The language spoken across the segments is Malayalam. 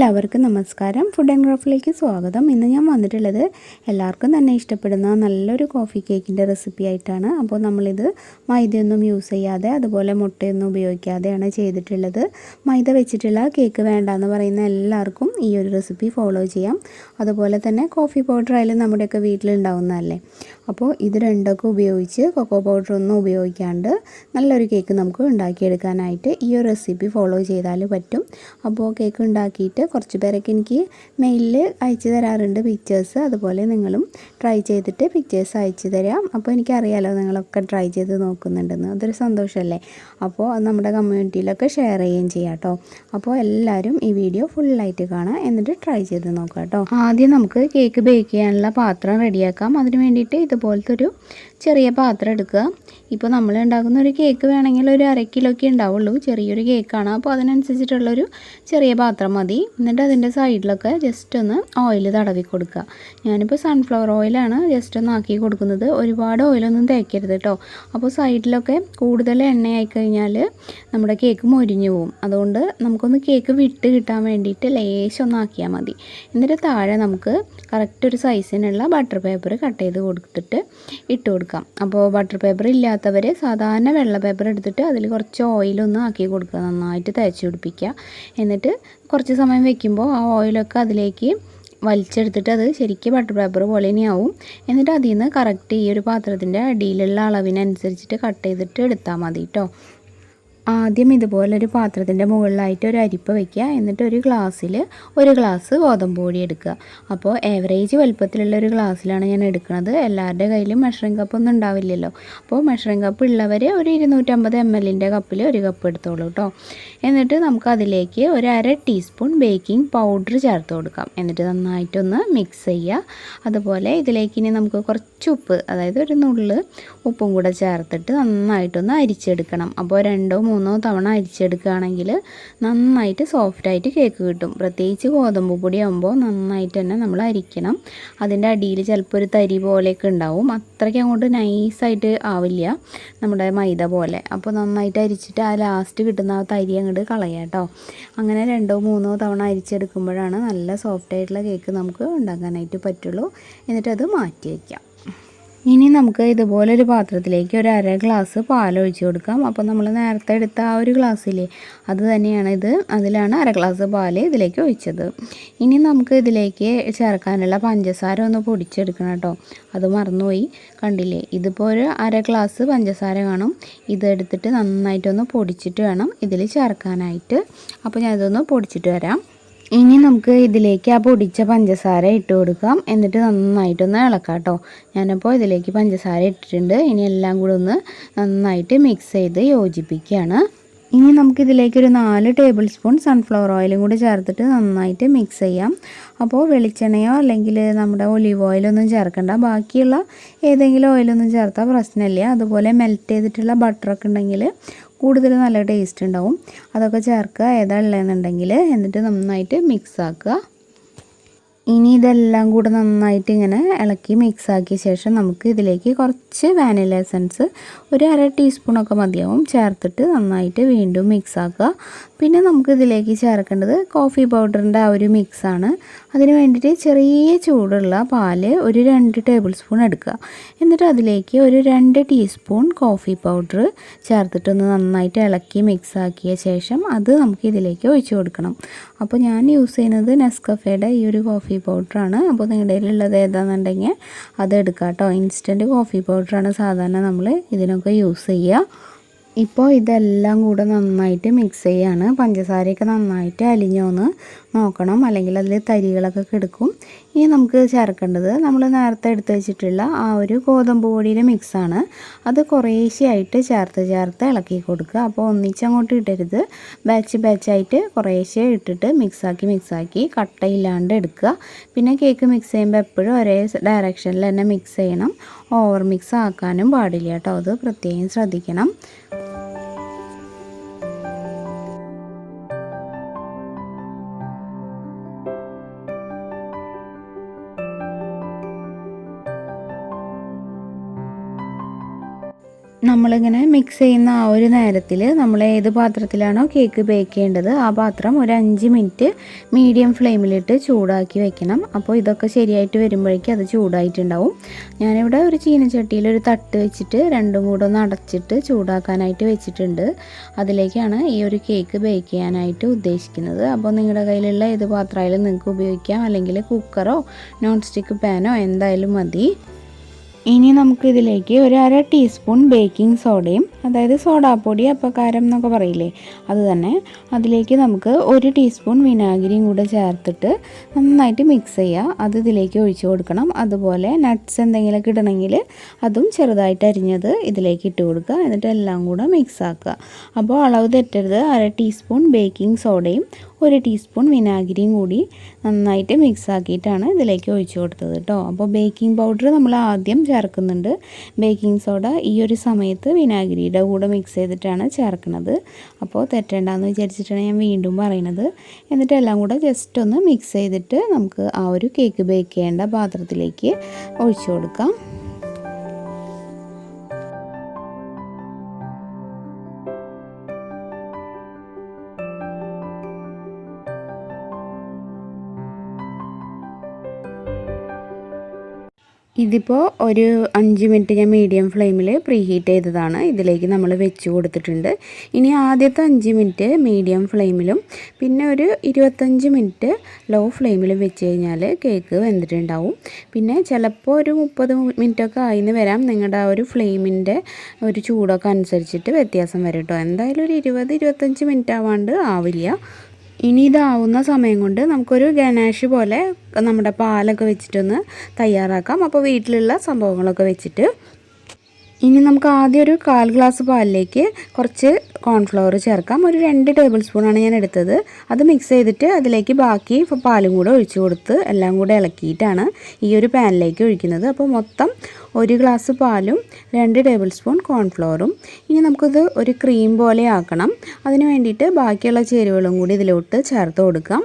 എല്ലാവർക്കും നമസ്കാരം. ഫുഡ് ആൻഡ് ക്രാഫ്റ്റിലേക്ക് സ്വാഗതം. ഇന്ന് ഞാൻ വന്നിട്ടുള്ളത് എല്ലാവർക്കും തന്നെ ഇഷ്ടപ്പെടുന്ന നല്ലൊരു കോഫി കേക്കിൻ്റെ റെസിപ്പി ആയിട്ടാണ്. അപ്പോൾ നമ്മളിത് മൈദയൊന്നും യൂസ് ചെയ്യാതെ അതുപോലെ മുട്ടയൊന്നും ഉപയോഗിക്കാതെയാണ് ചെയ്തിട്ടുള്ളത്. മൈദ വെച്ചിട്ടുള്ള കേക്ക് വേണ്ടാന്ന് പറയുന്ന എല്ലാവർക്കും ഈ ഒരു റെസിപ്പി ഫോളോ ചെയ്യാം. അതുപോലെ തന്നെ കോഫി പൗഡർ ആയാലും നമ്മുടെയൊക്കെ വീട്ടിലുണ്ടാവുന്നതല്ലേ. അപ്പോൾ ഇത് രണ്ടൊക്കെ ഉപയോഗിച്ച് കൊക്കോ പൗഡർ ഒന്നും ഉപയോഗിക്കാണ്ട് നല്ലൊരു കേക്ക് നമുക്ക് ഉണ്ടാക്കിയെടുക്കാനായിട്ട് ഈ ഒരു റെസിപ്പി ഫോളോ ചെയ്താൽ പറ്റും. അപ്പോൾ കേക്ക് ഉണ്ടാക്കിയിട്ട് കുറച്ച് പേരൊക്കെ എനിക്ക് മെയിലിൽ അയച്ചു തരാറുണ്ട് പിക്ചേഴ്സ്. അതുപോലെ നിങ്ങളും ട്രൈ ചെയ്തിട്ട് പിക്ചേഴ്സ് അയച്ചു തരാം. അപ്പോൾ എനിക്കറിയാലോ നിങ്ങളൊക്കെ ട്രൈ ചെയ്ത് നോക്കുന്നുണ്ടെന്ന്. അതൊരു സന്തോഷമല്ലേ. അപ്പോൾ അത് നമ്മുടെ കമ്മ്യൂണിറ്റിയിലൊക്കെ ഷെയർ ചെയ്യുകയും ചെയ്യാം കേട്ടോ. അപ്പോൾ എല്ലാവരും ഈ വീഡിയോ ഫുള്ളായിട്ട് കാണാം, എന്നിട്ട് ട്രൈ ചെയ്ത് നോക്കാം കേട്ടോ. ആദ്യം നമുക്ക് കേക്ക് ബേക്ക് ചെയ്യാനുള്ള പാത്രം റെഡിയാക്കാം. അതിന് വേണ്ടിയിട്ട് ഇതുപോലത്തെ ഒരു ചെറിയ പാത്രം എടുക്കുക. ഇപ്പോൾ നമ്മൾ ഉണ്ടാക്കുന്ന ഒരു കേക്ക് വേണമെങ്കിൽ ഒരു 1/2 കിലോയ്ക്ക് ഉണ്ടാവുള്ളൂ. ചെറിയൊരു കേക്കാണ്, അപ്പോൾ അതിനനുസരിച്ചിട്ടുള്ളൊരു ചെറിയ പാത്രം മതി. എന്നിട്ട് അതിൻ്റെ സൈഡിലൊക്കെ ജസ്റ്റ് ഒന്ന് ഓയിൽ തടവി കൊടുക്കുക. ഞാനിപ്പോൾ സൺഫ്ലവർ ഓയിലാണ് ജസ്റ്റ് ഒന്ന് ആക്കി കൊടുക്കുന്നത്. ഒരുപാട് ഓയിലൊന്നും തേക്കരുത് കേട്ടോ. അപ്പോൾ സൈഡിലൊക്കെ കൂടുതൽ എണ്ണയായി കഴിഞ്ഞാൽ നമ്മുടെ കേക്ക് മൊരിഞ്ഞു പോവും. അതുകൊണ്ട് നമുക്കൊന്ന് കേക്ക് വിട്ട് കിട്ടാൻ വേണ്ടിയിട്ട് ലേശം ഒന്ന് ആക്കിയാൽ മതി. എന്നിട്ട് താഴെ നമുക്ക് കറക്റ്റ് ഒരു സൈസിനുള്ള ബട്ടർ പേപ്പർ കട്ട് ചെയ്ത് കൊടുത്തിട്ട് ഇട്ട് കൊടുക്കാം. അപ്പോൾ ബട്ടർ പേപ്പർ ഇല്ലാത്തവർ സാധാരണ വെള്ള പേപ്പർ എടുത്തിട്ട് അതിൽ കുറച്ച് ഓയിലൊന്ന് ആക്കി കൊടുക്കുക. നന്നായിട്ട് തേച്ച് പിടിപ്പിക്കുക. എന്നിട്ട് കുറച്ച് സമയം വെക്കുമ്പോൾ ആ ഓയിലൊക്കെ അതിലേക്ക് വലിച്ചെടുത്തിട്ട് അത് ശരിക്കും ബട്ടർ പേപ്പർ പോലെ തന്നെയാവും. എന്നിട്ട് അതിൽ നിന്ന് കറക്റ്റ് ഈ ഒരു പാത്രത്തിൻ്റെ അടിയിലുള്ള അളവിനനുസരിച്ചിട്ട് കട്ട് ചെയ്തിട്ട് എടുത്താൽ മതി കേട്ടോ. ആദ്യം ഇതുപോലൊരു പാത്രത്തിൻ്റെ മുകളിലായിട്ട് ഒരു അരിപ്പ വയ്ക്കുക. എന്നിട്ട് ഒരു ഗ്ലാസ്സിൽ 1 ഗ്ലാസ് ഗോതമ്പ് പൊടി എടുക്കുക. അപ്പോൾ ഏവറേജ് വലുപ്പത്തിലുള്ള ഒരു ഗ്ലാസ്സിലാണ് ഞാൻ എടുക്കുന്നത്. എല്ലാവരുടെ കയ്യിലും മെഷറിംഗ് കപ്പൊന്നും ഉണ്ടാവില്ലല്ലോ. അപ്പോൾ മെഷറിംഗ് കപ്പ് ഉള്ളവർ ഒരു 250 ml കപ്പിൽ 1 കപ്പ് എടുത്തോളൂ കേട്ടോ. എന്നിട്ട് നമുക്ക് അതിലേക്ക് ഒരു 1/2 ടീസ്പൂൺ ബേക്കിംഗ് പൗഡർ ചേർത്ത് കൊടുക്കാം. എന്നിട്ട് നന്നായിട്ടൊന്ന് മിക്സ് ചെയ്യുക. അതുപോലെ ഇതിലേക്ക് ഇനി നമുക്ക് കുറച്ച് ഉപ്പ്, അതായത് ഒരു നുള്ള് ഉപ്പും കൂടെ ചേർത്തിട്ട് നന്നായിട്ടൊന്ന് അരിച്ചെടുക്കണം. അപ്പോൾ 2-3 തവണ അരിച്ചെടുക്കുകയാണെങ്കിൽ നന്നായിട്ട് സോഫ്റ്റായിട്ട് കേക്ക് കിട്ടും. പ്രത്യേകിച്ച് ഗോതമ്പ് പൊടി ആകുമ്പോൾ നന്നായിട്ട് തന്നെ നമ്മൾ അരിക്കണം. അതിൻ്റെ അടിയിൽ ചിലപ്പോൾ ഒരു തരി പോലെയൊക്കെ ഉണ്ടാവും. അത്രയ്ക്ക് അങ്ങോട്ട് നൈസായിട്ട് ആവില്ല നമ്മുടെ മൈദ പോലെ. അപ്പോൾ നന്നായിട്ട് അരിച്ചിട്ട് ആ ലാസ്റ്റ് കിട്ടുന്ന ആ തരി അങ്ങോട്ട് കളയാം കേട്ടോ. അങ്ങനെ 2-3 തവണ അരിച്ചെടുക്കുമ്പോഴാണ് നല്ല സോഫ്റ്റായിട്ടുള്ള കേക്ക് നമുക്ക് ഉണ്ടാക്കാനായിട്ട് പറ്റുള്ളൂ. എന്നിട്ടത് മാറ്റി വയ്ക്കാം. ഇനി നമുക്ക് ഇതുപോലൊരു പാത്രത്തിലേക്ക് ഒരു 1/2 ഗ്ലാസ് പാലൊഴിച്ച് കൊടുക്കാം. അപ്പോൾ നമ്മൾ നേരത്തെ എടുത്ത ആ ഒരു ഗ്ലാസ്സില്ലേ, അത് തന്നെയാണ് ഇത്. അതിലാണ് 1/2 ഗ്ലാസ് പാൽ ഇതിലേക്ക് ഒഴിച്ചത്. ഇനി നമുക്ക് ഇതിലേക്ക് ചേർക്കാനുള്ള പഞ്ചസാര ഒന്ന് പൊടിച്ചെടുക്കണം കേട്ടോ. അത് മറന്നുപോയി, കണ്ടില്ലേ. ഇതിപ്പോൾ ഒരു 1/2 ഗ്ലാസ് പഞ്ചസാര കാണും. ഇതെടുത്തിട്ട് നന്നായിട്ടൊന്ന് പൊടിച്ചിട്ട് വേണം ഇതിൽ ചേർക്കാനായിട്ട്. അപ്പോൾ ഞാനിതൊന്ന് പൊടിച്ചിട്ട് വരാം. ഇനി നമുക്ക് ഇതിലേക്ക് ആ പൊടിച്ച പഞ്ചസാര ഇട്ട് കൊടുക്കാം. എന്നിട്ട് നന്നായിട്ടൊന്ന് ഇളക്കാം കേട്ടോ. ഞാനപ്പോൾ ഇതിലേക്ക് പഞ്ചസാര ഇട്ടിട്ടുണ്ട്. ഇനി എല്ലാം കൂടെ ഒന്ന് നന്നായിട്ട് മിക്സ് ചെയ്ത് യോജിപ്പിക്കുകയാണ്. ഇനി നമുക്കിതിലേക്ക് ഒരു 4 ടേബിൾ സ്പൂൺ സൺഫ്ലവർ ഓയിലും കൂടി ചേർത്തിട്ട് നന്നായിട്ട് മിക്സ് ചെയ്യാം. അപ്പോൾ വെളിച്ചെണ്ണയോ അല്ലെങ്കിൽ നമ്മുടെ ഒലിവ് ഓയിലൊന്നും ചേർക്കണ്ട. ബാക്കിയുള്ള ഏതെങ്കിലും ഓയിലൊന്നും ചേർത്താൽ പ്രശ്നമില്ല. അതുപോലെ മെൽറ്റ് ചെയ്തിട്ടുള്ള ബട്ടറൊക്കെ ഉണ്ടെങ്കിൽ കൂടുതൽ നല്ല ടേസ്റ്റ് ഉണ്ടാവും. അതൊക്കെ ചേർക്കുക ഏതാ ഉള്ളതെന്നുണ്ടെങ്കിൽ. എന്നിട്ട് നന്നായിട്ട് മിക്സ് ആക്കുക. ഇനി ഇതെല്ലാം കൂടെ നന്നായിട്ട് ഇങ്ങനെ ഇളക്കി മിക്സ് ആക്കിയ ശേഷം നമുക്ക് ഇതിലേക്ക് കുറച്ച് വാനില എസൻസ് ഒരു 1/2 ടീസ്പൂണൊക്കെ മതിയാവും ചേർത്തിട്ട് നന്നായിട്ട് വീണ്ടും മിക്സ് ആക്കുക. പിന്നെ നമുക്ക് ഇതിലേക്ക് ചേർക്കേണ്ടത് കോഫി പൗഡറിൻ്റെ ആ ഒരു മിക്സാണ്. അതിന് വേണ്ടിയിട്ട് ചെറിയ ചൂടുള്ള പാല് ഒരു 2 ടേബിൾ സ്പൂൺ എടുക്കുക. എന്നിട്ട് അതിലേക്ക് ഒരു 2 ടീസ്പൂൺ കോഫി പൗഡർ ചേർത്തിട്ടൊന്ന് നന്നായിട്ട് ഇളക്കി മിക്സ് ആക്കിയ ശേഷം അത് നമുക്ക് ഇതിലേക്ക് ഒഴിച്ചു കൊടുക്കണം. അപ്പോൾ ഞാൻ യൂസ് ചെയ്യുന്നത് നെസ്കഫേയുടെ ഈ ഒരു കോഫി പൗഡറാണ്. അപ്പോൾ നിങ്ങളുടെ കയ്യിലുള്ളത് ഏതാണെന്നുണ്ടെങ്കിൽ അത് എടുക്കുക കേട്ടോ. ഇൻസ്റ്റൻറ്റ് കോഫി പൗഡറാണ് സാധാരണ നമ്മൾ ഇതിനൊക്കെ യൂസ് ചെയ്യുക. ഇപ്പോൾ ഇതെല്ലാം കൂടെ നന്നായിട്ട് മിക്സ് ചെയ്യാണ്. പഞ്ചസാരയൊക്കെ നന്നായിട്ട് അലിഞ്ഞോന്ന് നോക്കണം, അല്ലെങ്കിൽ അതിൽ തരികളൊക്കെ കിടക്കും. ഇനി നമുക്ക് ചേർക്കേണ്ടത് നമ്മൾ നേരത്തെ എടുത്ത് വെച്ചിട്ടുള്ള ആ ഒരു ഗോതമ്പ് പൊടിയുടെ മിക്സാണ്. അത് കുറേശ്ശെയായിട്ട് ചേർത്ത് ഇളക്കി കൊടുക്കുക. അപ്പോൾ ഒന്നിച്ചങ്ങോട്ട് ഇടരുത്, ബാച്ചായിട്ട് കുറേശ്ശെ ഇട്ടിട്ട് മിക്സാക്കി കട്ടയില്ലാണ്ട് എടുക്കുക. പിന്നെ കേക്ക് മിക്സ് ചെയ്യുമ്പോൾ എപ്പോഴും ഒരേ ഡയറക്ഷനിൽ തന്നെ മിക്സ് ചെയ്യണം. ഓവർ മിക്സ് ആക്കാനും പാടില്ല കേട്ടോ. അത് പ്രത്യേകം ശ്രദ്ധിക്കണം. നമ്മളിങ്ങനെ മിക്സ് ചെയ്യുന്ന ആ ഒരു നേരത്തിൽ നമ്മൾ ഏത് പാത്രത്തിലാണോ കേക്ക് ബേക്ക് ചെയ്യേണ്ടത് ആ പാത്രം ഒരു 5 മിനിറ്റ് മീഡിയം ഫ്ലെയിമിലിട്ട് ചൂടാക്കി വെക്കണം. അപ്പോൾ ഇതൊക്കെ ശരിയായിട്ട് വരുമ്പോഴേക്കും അത് ചൂടായിട്ടുണ്ടാവും. ഞാനിവിടെ ഒരു ചീനച്ചട്ടിയിൽ ഒരു തട്ട് വെച്ചിട്ട് രണ്ടും കൂടെ ഒന്ന് അടച്ചിട്ട് ചൂടാക്കാനായിട്ട് വെച്ചിട്ടുണ്ട്. അതിലേക്കാണ് ഈ ഒരു കേക്ക് ബേക്ക് ചെയ്യാനായിട്ട് ഉദ്ദേശിക്കുന്നത്. അപ്പോൾ നിങ്ങളുടെ കയ്യിലുള്ള ഏത് പാത്രമായാലും നിങ്ങൾക്ക് ഉപയോഗിക്കാം, അല്ലെങ്കിൽ കുക്കറോ നോൺ സ്റ്റിക്ക് പാനോ എന്തായാലും മതി. ഇനി നമുക്കിതിലേക്ക് ഒരു 1/2 ടീസ്പൂൺ ബേക്കിംഗ് സോഡയും, അതായത് സോഡാപ്പൊടി അപ്പക്കാരം എന്നൊക്കെ പറയില്ലേ അത് തന്നെ, അതിലേക്ക് നമുക്ക് 1 ടീസ്പൂൺ വിനാഗിരിയും കൂടെ ചേർത്തിട്ട് നന്നായിട്ട് മിക്സ് ചെയ്യുക. അത് ഇതിലേക്ക് ഒഴിച്ച് കൊടുക്കണം. അതുപോലെ നട്ട്സ് എന്തെങ്കിലുമൊക്കെ ഇടണമെങ്കിൽ അതും ചെറുതായിട്ട് അരിഞ്ഞത് ഇതിലേക്ക് ഇട്ട് കൊടുക്കുക. എന്നിട്ട് എല്ലാം കൂടെ മിക്സ് ആക്കുക. അപ്പോൾ അളവ് തെറ്റരുത്. 1/2 ടീസ്പൂൺ ബേക്കിംഗ് സോഡയും 1 ടീസ്പൂൺ വിനാഗിരിയും കൂടി നന്നായിട്ട് മിക്സ് ആക്കിയിട്ടാണ് ഇതിലേക്ക് ഒഴിച്ച് കൊടുത്തത് കേട്ടോ. അപ്പോൾ ബേക്കിംഗ് പൗഡർ നമ്മൾ ആദ്യം ചേർക്കുന്നുണ്ട്. ബേക്കിംഗ് സോഡ ഈ ഒരു സമയത്ത് വിനാഗിരിയുടെ കൂടെ മിക്സ് ചെയ്തിട്ടാണ് ചേർക്കുന്നത്. അപ്പോൾ തെറ്റേണ്ടെന്ന് വിചാരിച്ചിട്ടാണ് ഞാൻ വീണ്ടും പറയുന്നത്. എന്നിട്ട് എല്ലാം കൂടെ ജസ്റ്റ് ഒന്ന് മിക്സ് ചെയ്തിട്ട് നമുക്ക് ആ ഒരു കേക്ക് ബേക്ക് ചെയ്യേണ്ട പാത്രത്തിലേക്ക് ഒഴിച്ചു കൊടുക്കാം. ഇതിപ്പോൾ ഒരു 5 മിനിറ്റ് ഞാൻ മീഡിയം ഫ്ലെയിമിൽ പ്രീ ഹീറ്റ് ചെയ്തതാണ്. ഇതിലേക്ക് നമ്മൾ വെച്ച് കൊടുത്തിട്ടുണ്ട്. ഇനി ആദ്യത്തെ 5 മിനിറ്റ് മീഡിയം ഫ്ലെയിമിലും പിന്നെ ഒരു 25 മിനിറ്റ് ലോ ഫ്ലെയിമിലും വെച്ച് കഴിഞ്ഞാൽ കേക്ക് വെന്തിട്ടുണ്ടാവും. പിന്നെ ചിലപ്പോൾ ഒരു 30 മിനിറ്റൊക്കെ ആയിന്ന് വരാം. നിങ്ങളുടെ ആ ഒരു ഫ്ലെയിമിൻ്റെ ഒരു ചൂടൊക്കെ അനുസരിച്ചിട്ട് വ്യത്യാസം വരും കേട്ടോ. എന്തായാലും ഒരു 20-25 മിനിറ്റ് ആവാണ്ട് ആവില്ല. ഇനി ഇതാവുന്ന സമയം കൊണ്ട് നമുക്കൊരു ഗനാഷ് പോലെ നമ്മുടെ പാലൊക്കെ വെച്ചിട്ടൊന്ന് തയ്യാറാക്കാം. അപ്പോൾ വീട്ടിലുള്ള സംഭവങ്ങളൊക്കെ വെച്ചിട്ട് ഇനി നമുക്ക് ആദ്യം ഒരു 1/4 ഗ്ലാസ് പാലിലേക്ക് കുറച്ച് കോൺഫ്ലവർ ചേർക്കാം. ഒരു 2 ടേബിൾ സ്പൂണാണ് ഞാൻ എടുത്തത്. അത് മിക്സ് ചെയ്തിട്ട് അതിലേക്ക് ബാക്കി പാലും കൂടെ ഒഴിച്ച് കൊടുത്ത് എല്ലാം കൂടെ ഇളക്കിയിട്ടാണ് ഈ ഒരു പാനിലേക്ക് ഒഴിക്കുന്നത്. അപ്പോൾ മൊത്തം 1 ഗ്ലാസ് പാലും 2 ടേബിൾ സ്പൂൺ കോൺഫ്ലവറും. ഇനി നമുക്കിത് ഒരു ക്രീം പോലെ ആക്കണം. അതിന് വേണ്ടിയിട്ട് ബാക്കിയുള്ള ചേരുവകളും കൂടി ഇതിലോട്ട് ചേർത്ത് കൊടുക്കാം.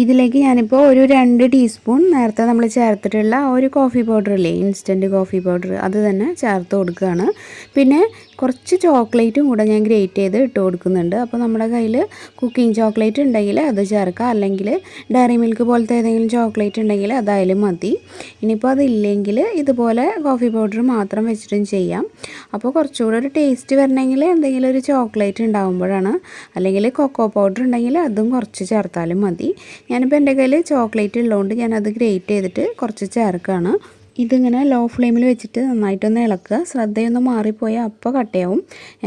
ഇതിലേക്ക് ഞാനിപ്പോൾ ഒരു 2 ടീസ്പൂൺ നേരത്തെ നമ്മൾ ചേർത്തിട്ടുള്ള ഒരു കോഫി പൗഡർ ഇല്ലേ, ഇൻസ്റ്റൻറ്റ് കോഫി പൗഡർ, അത് തന്നെ ചേർത്ത് കൊടുക്കുകയാണ്. പിന്നെ കുറച്ച് ചോക്ലേറ്റും കൂടെ ഞാൻ ഗ്രേറ്റ് ചെയ്ത് ഇട്ട് കൊടുക്കുന്നുണ്ട്. അപ്പോൾ നമ്മുടെ കയ്യിൽ കുക്കിംഗ് ചോക്ലേറ്റ് ഉണ്ടെങ്കിൽ അത് ചേർക്കുക, അല്ലെങ്കിൽ ഡയറി മിൽക്ക് പോലത്തെ ഏതെങ്കിലും ചോക്ലേറ്റ് ഉണ്ടെങ്കിൽ അതായാലും മതി. ഇനിയിപ്പോൾ അതില്ലെങ്കിൽ ഇതുപോലെ കോഫി പൗഡർ മാത്രം വെച്ചിട്ടും ചെയ്യാം. അപ്പോൾ കുറച്ചുകൂടെ ഒരു ടേസ്റ്റ് വരണമെങ്കിൽ എന്തെങ്കിലും ഒരു ചോക്ലേറ്റ് ഉണ്ടാകുമ്പോഴാണ്, അല്ലെങ്കിൽ കൊക്കോ പൗഡർ ഉണ്ടെങ്കിൽ അതും കുറച്ച് ചേർത്താലും മതി. ഞാനിപ്പോൾ എൻ്റെ കയ്യിൽ ചോക്ലേറ്റ് ഉള്ളതുകൊണ്ട് ഞാനത് ഗ്രേറ്റ് ചെയ്തിട്ട് കുറച്ച് ചേർക്കുകയാണ്. ഇതിങ്ങനെ ലോ ഫ്ലെയിമിൽ വെച്ചിട്ട് നന്നായിട്ടൊന്ന് ഇളക്കുക. ശ്രദ്ധയൊന്ന് മാറിപ്പോയാൽ അപ്പോൾ കട്ടയാവും.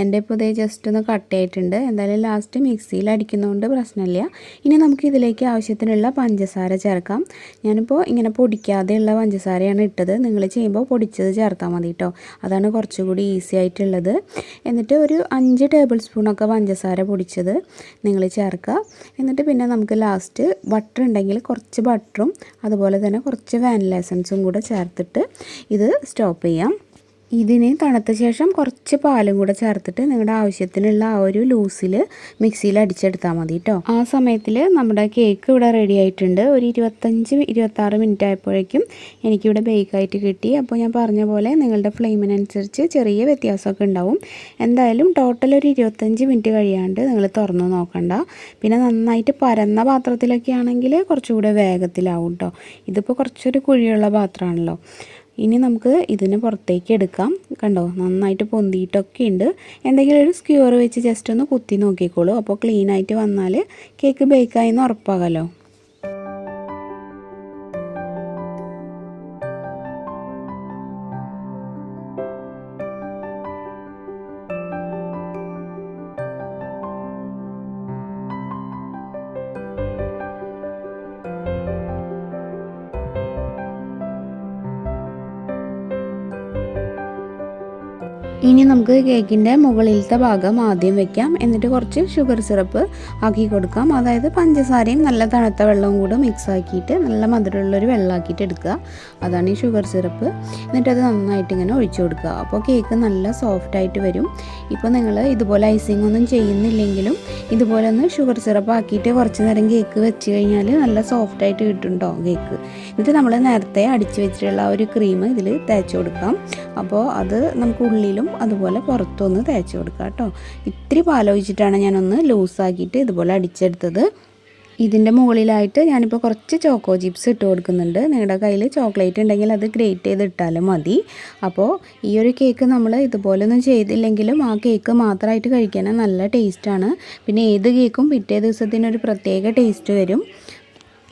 എൻ്റെ ഇപ്പോൾ ഇതേ ജസ്റ്റ് ഒന്ന് കട്ടയായിട്ടുണ്ട്. എന്തായാലും ലാസ്റ്റ് മിക്സിയിൽ അടിക്കുന്നതുകൊണ്ട് പ്രശ്നമില്ല. ഇനി നമുക്ക് ഇതിലേക്ക് ആവശ്യത്തിനുള്ള പഞ്ചസാര ചേർക്കാം. ഞാനിപ്പോൾ ഇങ്ങനെ പൊടിക്കാതെയുള്ള പഞ്ചസാരയാണ് ഇട്ടത്. നിങ്ങൾ ചെയ്യുമ്പോൾ പൊടിച്ചത് ചേർത്താൽ മതി കേട്ടോ. അതാണ് കുറച്ചുകൂടി ഈസി ആയിട്ടുള്ളത്. എന്നിട്ട് ഒരു 5 ടേബിൾ സ്പൂണൊക്കെ പഞ്ചസാര പൊടിച്ചത് നിങ്ങൾ ചേർക്കുക. എന്നിട്ട് പിന്നെ നമുക്ക് ലാസ്റ്റ് ബട്ടർ ഉണ്ടെങ്കിൽ കുറച്ച് ബട്ടറും അതുപോലെ തന്നെ കുറച്ച് വാനില എസൻസും കൂടെ ചേർത്തിട്ട് ഇത് സ്റ്റോപ്പ് ചെയ്യാം. ഇതിന് തണുത്ത ശേഷം കുറച്ച് പാലും കൂടെ ചേർത്തിട്ട് നിങ്ങളുടെ ആവശ്യത്തിനുള്ള ആ ഒരു ലൂസിൽ മിക്സിയിൽ അടിച്ചെടുത്താൽ മതി കേട്ടോ. ആ സമയത്തിൽ നമ്മുടെ കേക്ക് ഇവിടെ റെഡി ആയിട്ടുണ്ട്. ഒരു 25-26 മിനിറ്റ് ആയപ്പോഴേക്കും എനിക്കിവിടെ ബേക്കായിട്ട് കിട്ടി. അപ്പോൾ ഞാൻ പറഞ്ഞ പോലെ നിങ്ങളുടെ ഫ്ലെയിമിനനുസരിച്ച് ചെറിയ വ്യത്യാസമൊക്കെ ഉണ്ടാവും. എന്തായാലും ടോട്ടൽ ഒരു 25 മിനിറ്റ് കഴിയാണ്ട് നിങ്ങൾ തുറന്ന് നോക്കണ്ട. പിന്നെ നന്നായിട്ട് പരന്ന പാത്രത്തിലൊക്കെ ആണെങ്കിൽ കുറച്ചുകൂടെ വേഗത്തിലാവും കേട്ടോ. ഇതിപ്പോൾ കുറച്ചൊരു കുഴിയുള്ള പാത്രമാണല്ലോ. ഇനി നമുക്ക് ഇതിനെ പുറത്തേക്ക് എടുക്കാം. കണ്ടോ, നന്നായിട്ട് പൊന്തിയിട്ടൊക്കെ ഉണ്ട്. എന്തെങ്കിലും ഒരു സ്ക്യൂർ വെച്ച് ജസ്റ്റ് ഒന്ന് കുത്തി നോക്കിക്കോളൂ. അപ്പോൾ ക്ലീനായിട്ട് വന്നാൽ കേക്ക് ബേക്കായെന്ന് ഉറപ്പാകാമല്ലോ. ഇനി നമുക്ക് കേക്കിൻ്റെ മുകളിലത്തെ ഭാഗം ആദ്യം വെക്കാം. എന്നിട്ട് കുറച്ച് ഷുഗർ സിറപ്പ് ആക്കി കൊടുക്കാം. അതായത് പഞ്ചസാരയും നല്ല തണുത്ത വെള്ളവും കൂടെ മിക്സ് ആക്കിയിട്ട് നല്ല മധുരമുള്ളൊരു വെള്ളമാക്കിയിട്ട് എടുക്കുക. അതാണ് ഈ ഷുഗർ സിറപ്പ്. എന്നിട്ടത് നന്നായിട്ട് ഇങ്ങനെ ഒഴിച്ചു കൊടുക്കുക. അപ്പോൾ കേക്ക് നല്ല സോഫ്റ്റായിട്ട് വരും. ഇപ്പോൾ നിങ്ങൾ ഇതുപോലെ ഐസിങ് ഒന്നും ചെയ്യുന്നില്ലെങ്കിലും ഇതുപോലെ ഒന്ന് ഷുഗർ സിറപ്പ് ആക്കിയിട്ട് കുറച്ച് നേരം കേക്ക് വെച്ച് കഴിഞ്ഞാൽ നല്ല സോഫ്റ്റായിട്ട് കിട്ടും കേക്ക്. എന്നിട്ട് നമ്മൾ നേരത്തെ അടിച്ച് വെച്ചിട്ടുള്ള ഒരു ക്രീം ഇതിൽ തേച്ച് കൊടുക്കാം. അപ്പോൾ അത് നമുക്ക് ഉള്ളിലും അതുപോലെ പുറത്തൊന്ന് തേച്ച് കൊടുക്കുക കേട്ടോ. ഇത്തിരി പാലൊഴിച്ചിട്ടാണ് ഞാനൊന്ന് ലൂസാക്കിയിട്ട് ഇതുപോലെ അടിച്ചെടുത്തത്. ഇതിൻ്റെ മുകളിലായിട്ട് ഞാനിപ്പോൾ കുറച്ച് ചോക്കോ ചിപ്സ് ഇട്ട് കൊടുക്കുന്നുണ്ട്. നിങ്ങളുടെ കയ്യിൽ ചോക്ലേറ്റ് ഉണ്ടെങ്കിൽ അത് ഗ്രേറ്റ് ചെയ്ത് ഇട്ടാലും മതി. അപ്പോൾ ഈ ഒരു കേക്ക് നമ്മൾ ഇതുപോലൊന്നും ചെയ്തില്ലെങ്കിലും ആ കേക്ക് മാത്രമായിട്ട് കഴിക്കാൻ നല്ല ടേസ്റ്റാണ്. പിന്നെ ഏത് കേക്കും പിറ്റേ ദിവസത്തിനൊരു പ്രത്യേക ടേസ്റ്റ് വരും.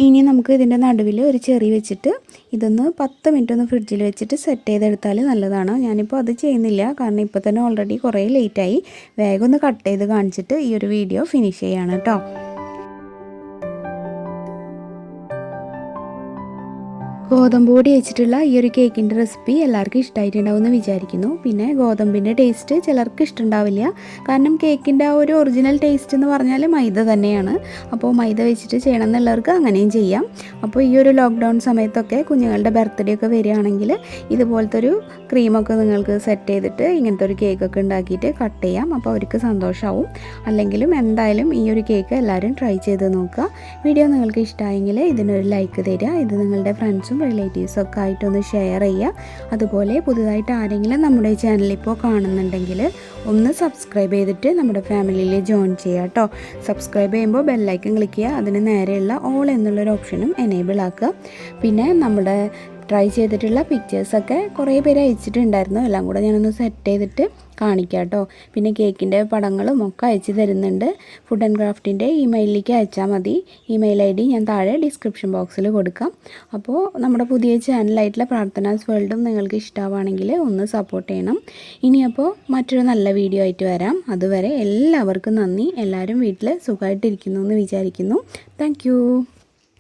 ഇനി നമുക്ക് ഇതിൻ്റെ നടുവിൽ ഒരു ചെറി വെച്ചിട്ട് ഇതൊന്ന് 10 മിനിറ്റ് ഒന്ന് ഫ്രിഡ്ജിൽ വെച്ചിട്ട് സെറ്റ് ചെയ്തെടുത്താൽ നല്ലതാണ്. ഞാനിപ്പോൾ അത് ചെയ്യുന്നില്ല, കാരണം ഇപ്പോൾ തന്നെ ഓൾറെഡി കുറേ ലേറ്റായി. വേഗം ഒന്ന് കട്ട് ചെയ്ത് കാണിച്ചിട്ട് ഈ ഒരു വീഡിയോ ഫിനിഷ് ചെയ്യാണ് കേട്ടോ. ഗോതമ്പ് പൊടി വെച്ചിട്ടുള്ള ഈ ഒരു കേക്കിൻ്റെ റെസിപ്പി എല്ലാവർക്കും ഇഷ്ടമായിട്ടുണ്ടാവുമെന്ന് വിചാരിക്കുന്നു. പിന്നെ ഗോതമ്പിൻ്റെ ടേസ്റ്റ് ചിലർക്ക് ഇഷ്ടമുണ്ടാവില്ല, കാരണം കേക്കിൻ്റെ ആ ഒരു ഒറിജിനൽ ടേസ്റ്റ് എന്ന് പറഞ്ഞാൽ മൈദ തന്നെയാണ്. അപ്പോൾ മൈദ വെച്ചിട്ട് ചെയ്യണം എന്നുള്ളവർക്ക് അങ്ങനെയും ചെയ്യാം. അപ്പോൾ ഈ ഒരു ലോക്ക്ഡൗൺ സമയത്തൊക്കെ കുഞ്ഞുങ്ങളുടെ ബർത്ത്ഡേ ഒക്കെ വരികയാണെങ്കിൽ ഇതുപോലത്തെ ഒരു ക്രീമൊക്കെ നിങ്ങൾക്ക് സെറ്റ് ചെയ്തിട്ട് ഇങ്ങനത്തെ ഒരു കേക്കൊക്കെ ഉണ്ടാക്കിയിട്ട് കട്ട് ചെയ്യാം. അപ്പോൾ അവർക്ക് സന്തോഷമാവും. അല്ലെങ്കിലും എന്തായാലും ഈ ഒരു കേക്ക് എല്ലാവരും ട്രൈ ചെയ്ത് നോക്കുക. വീഡിയോ നിങ്ങൾക്ക് ഇഷ്ടമായെങ്കിൽ ഇതിനൊരു ലൈക്ക് തരിക. ഇത് നിങ്ങളുടെ ഫ്രണ്ട്സും റിലേറ്റീവ്സൊക്കെ ആയിട്ടൊന്ന് ഷെയർ ചെയ്യുക. അതുപോലെ പുതുതായിട്ട് ആരെങ്കിലും നമ്മുടെ ചാനൽ ഇപ്പോൾ കാണുന്നുണ്ടെങ്കിൽ ഒന്ന് സബ്സ്ക്രൈബ് ചെയ്തിട്ട് നമ്മുടെ ഫാമിലിയിൽ ജോയിൻ ചെയ്യുക കേട്ടോ. സബ്സ്ക്രൈബ് ചെയ്യുമ്പോൾ ബെല്ലൈക്കൺ ക്ലിക്ക് ചെയ്യുക. അതിന് നേരെയുള്ള ഓൾ എന്നുള്ളൊരു ഓപ്ഷനും എനേബിൾ ആക്കുക. പിന്നെ നമ്മുടെ ട്രൈ ചെയ്തിട്ടുള്ള പിക്ചേഴ്സൊക്കെ കുറേ പേര് അയച്ചിട്ടുണ്ടായിരുന്നു. എല്ലാം കൂടെ ഞാനൊന്ന് സെറ്റ് ചെയ്തിട്ട് കാണിക്കാം കേട്ടോ. പിന്നെ കേക്കിൻ്റെ പടങ്ങളും ഒക്കെ അയച്ചു തരുന്നുണ്ട്. ഫുഡ് ആൻഡ് ക്രാഫ്റ്റിൻ്റെ ഇമെയിലിലേക്ക് അയച്ചാൽ മതി. ഇമെയിൽ ID ഞാൻ താഴെ ഡിസ്ക്രിപ്ഷൻ ബോക്സിൽ കൊടുക്കാം. അപ്പോൾ നമ്മുടെ പുതിയ ചാനലായിട്ടുള്ള പ്രാർത്ഥനാസ് വേൾഡും നിങ്ങൾക്ക് ഇഷ്ടമാണെങ്കിൽ ഒന്ന് സപ്പോർട്ട് ചെയ്യണം. ഇനിയപ്പോൾ മറ്റൊരു നല്ല വീഡിയോ ആയിട്ട് വരാം. അതുവരെ എല്ലാവർക്കും നന്ദി. എല്ലാവരും വീട്ടിൽ സുഖമായിട്ടിരിക്കുന്നു എന്ന് വിചാരിക്കുന്നു. താങ്ക്